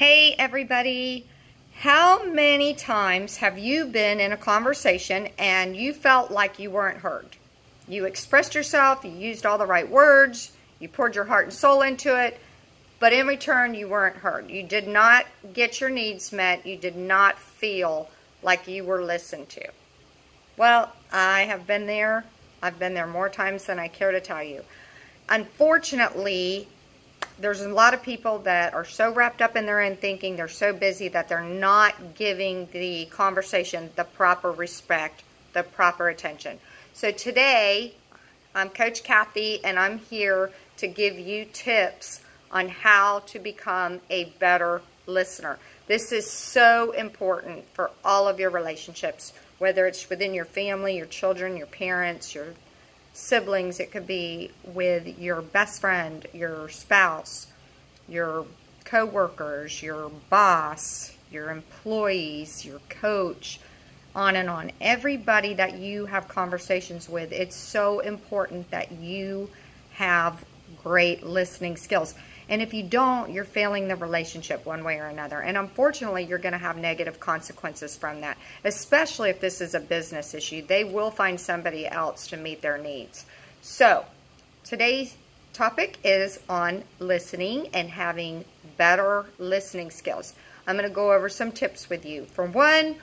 Hey everybody, how many times have you been in a conversation and you felt like you weren't heard? You expressed yourself, you used all the right words, you poured your heart and soul into it, but in return you weren't heard. You did not get your needs met, you did not feel like you were listened to. Well, I have been there. I've been there more times than I care to tell you. Unfortunately, there's a lot of people that are so wrapped up in their own thinking, they're so busy that they're not giving the conversation the proper respect, the proper attention. So today, I'm Coach Kathy, and I'm here to give you tips on how to become a better listener. This is so important for all of your relationships, whether it's within your family, your children, your parents, your siblings. It could be with your best friend, your spouse, your co-workers, your boss, your employees, your coach, on and on. Everybody that you have conversations with, it's so important that you have great listening skills. And if you don't, you're failing the relationship one way or another. And unfortunately, you're going to have negative consequences from that, especially if this is a business issue. They will find somebody else to meet their needs. So today's topic is on listening and having better listening skills. I'm going to go over some tips with you. For one,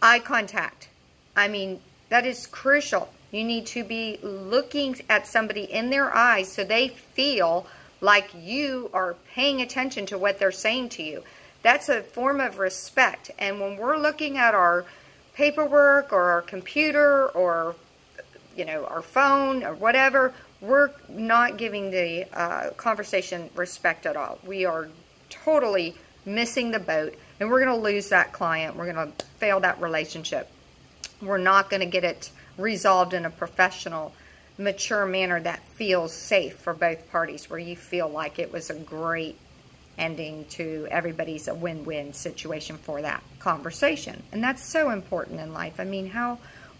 eye contact. I mean, that is crucial. You need to be looking at somebody in their eyes so they feel like you are paying attention to what they're saying to you. That's a form of respect. And when we're looking at our paperwork or our computer or, you know, our phone or whatever, we're not giving the conversation respect at all. We are totally missing the boat, and we're going to lose that client. We're going to fail that relationship. We're not going to get it resolved in a professional, mature manner that feels safe for both parties, where you feel like it was a great ending to everybody's a win-win situation for that conversation. And that's so important in life. I mean,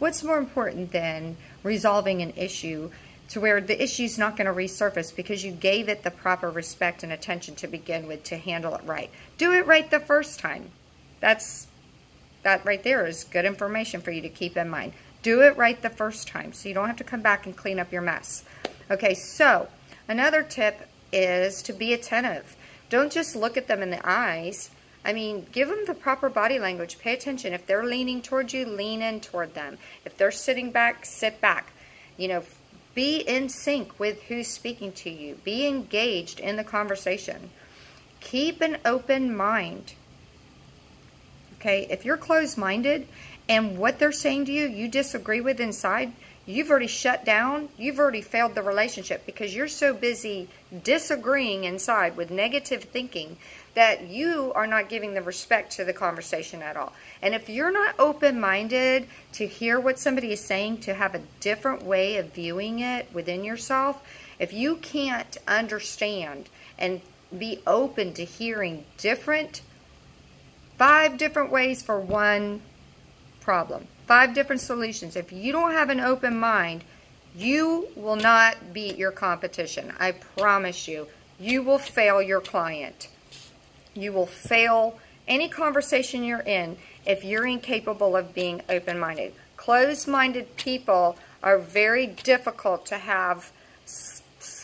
what's more important than resolving an issue to where the issue's not going to resurface because you gave it the proper respect and attention to begin with to handle it right. Do it right the first time. That right there is good information for you to keep in mind. Do it right the first time so you don't have to come back and clean up your mess. Okay, so another tip is to be attentive. Don't just look at them in the eyes. I mean, give them the proper body language. Pay attention. If they're leaning towards you, lean in toward them. If they're sitting back, sit back. You know, be in sync with who's speaking to you. Be engaged in the conversation. Keep an open mind. Okay, if you're closed-minded and what they're saying to you, you disagree with inside, you've already shut down, you've already failed the relationship because you're so busy disagreeing inside with negative thinking that you are not giving the respect to the conversation at all. And if you're not open-minded to hear what somebody is saying, to have a different way of viewing it within yourself, if you can't understand and be open to hearing 5 different ways for one problem, 5 different solutions. If you don't have an open mind, you will not beat your competition. I promise you. You will fail your client. You will fail any conversation you're in if you're incapable of being open-minded. Closed-minded people are very difficult to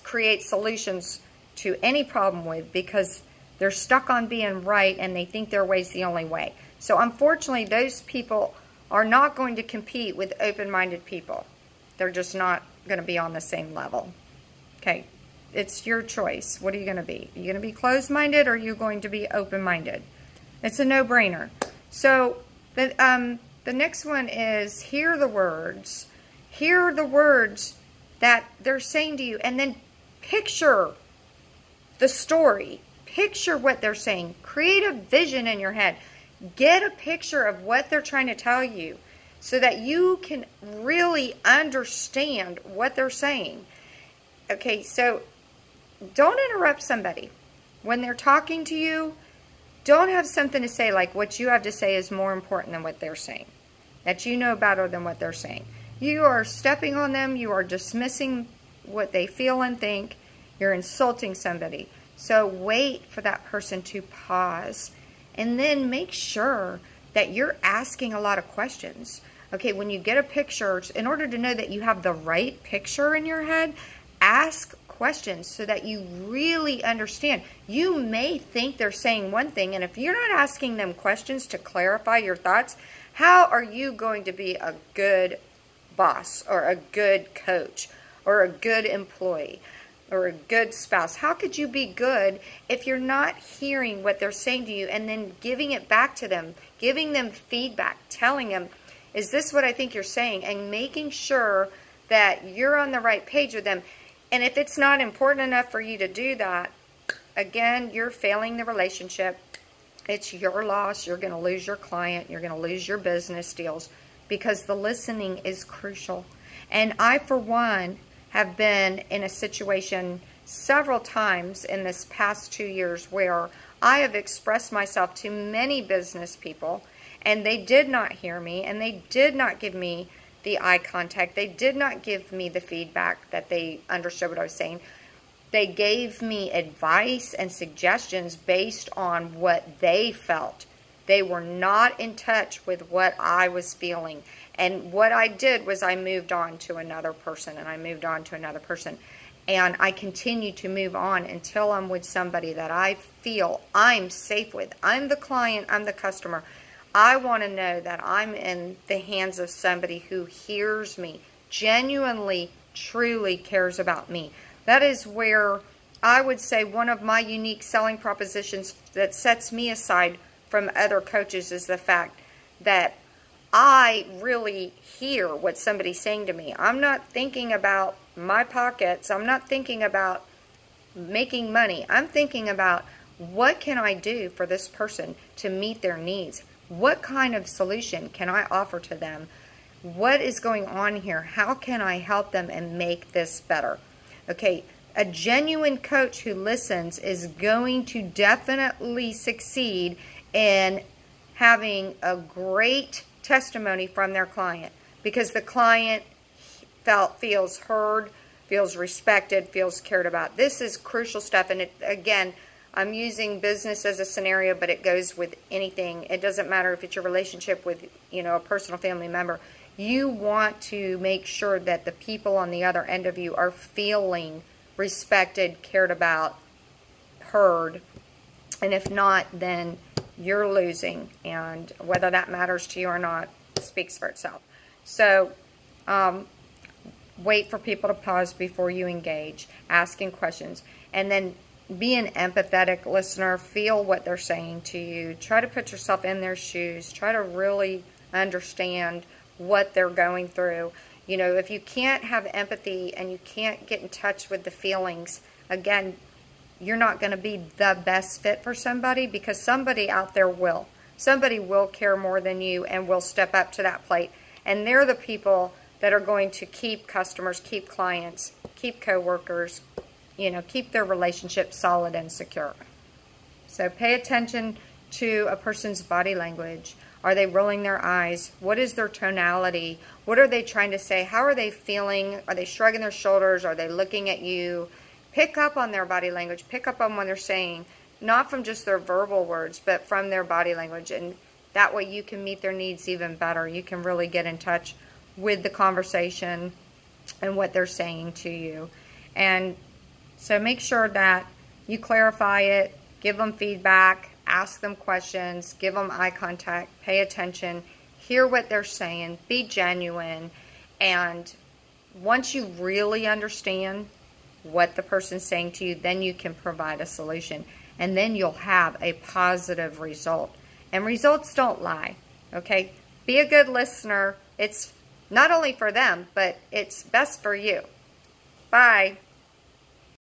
create solutions to any problem with because they're stuck on being right and they think their way's the only way. So unfortunately, those people are not going to compete with open-minded people. They're just not going to be on the same level. Okay, it's your choice. What are you going to be? Are you going to be closed-minded or are you going to be open-minded? It's a no-brainer. So the next one is hear the words. Hear the words that they're saying to you and then picture the story. Picture what they're saying. Create a vision in your head. Get a picture of what they're trying to tell you so that you can really understand what they're saying. Okay, so don't interrupt somebody. When they're talking to you, don't have something to say like what you have to say is more important than what they're saying. That you know better than what they're saying. You are stepping on them. You are dismissing what they feel and think. You're insulting somebody. So wait for that person to pause, and then make sure that you're asking a lot of questions. Okay, when you get a picture, in order to know that you have the right picture in your head, ask questions so that you really understand. You may think they're saying one thing, and if you're not asking them questions to clarify your thoughts, how are you going to be a good boss or a good coach or a good employee or a good spouse? How could you be good if you're not hearing what they're saying to you and then giving it back to them, giving them feedback, telling them, is this what I think you're saying? And making sure that you're on the right page with them. And if it's not important enough for you to do that, again, you're failing the relationship. It's your loss. You're going to lose your client. You're going to lose your business deals, because the listening is crucial. And I, for one, have been in a situation several times in this past 2 years where I have expressed myself to many business people, and they did not hear me, and they did not give me the eye contact. They did not give me the feedback that they understood what I was saying. They gave me advice and suggestions based on what they felt. They were not in touch with what I was feeling. And what I did was I moved on to another person, and I moved on to another person. And I continue to move on until I'm with somebody that I feel I'm safe with. I'm the client, I'm the customer. I want to know that I'm in the hands of somebody who hears me, genuinely, truly cares about me. That is where I would say one of my unique selling propositions that sets me aside from other coaches is the fact that I really hear what somebody's saying to me. I'm not thinking about my pockets. I'm not thinking about making money. I'm thinking about, what can I do for this person to meet their needs? What kind of solution can I offer to them? What is going on here? How can I help them and make this better? Okay, a genuine coach who listens is going to definitely succeed in having a great testimony from their client, because the client feels heard, feels respected, feels cared about. This is crucial stuff. And again, I'm using business as a scenario, but it goes with anything. It doesn't matter if it's your relationship with, a personal family member. You want to make sure that the people on the other end of you are feeling respected, cared about, heard. And if not, then you're losing. And whether that matters to you or not speaks for itself. So, wait for people to pause before you engage, asking questions, and then be an empathetic listener. Feel what they're saying to you. Try to put yourself in their shoes. Try to really understand what they're going through. If you can't have empathy and you can't get in touch with the feelings, again, you're not going to be the best fit for somebody, because somebody out there will. Somebody will care more than you and will step up to that plate. And they're the people that are going to keep customers, keep clients, keep coworkers, keep their relationship solid and secure. So pay attention to a person's body language. Are they rolling their eyes? What is their tonality? What are they trying to say? How are they feeling? Are they shrugging their shoulders? Are they looking at you? Pick up on their body language. Pick up on what they're saying, not from just their verbal words, but from their body language. And that way you can meet their needs even better. You can really get in touch with the conversation and what they're saying to you. And so make sure that you clarify it, give them feedback, ask them questions, give them eye contact, pay attention, hear what they're saying, be genuine. And once you really understand what the person's saying to you, then you can provide a solution. And then you'll have a positive result. And results don't lie, okay? Be a good listener. It's not only for them, but it's best for you. Bye.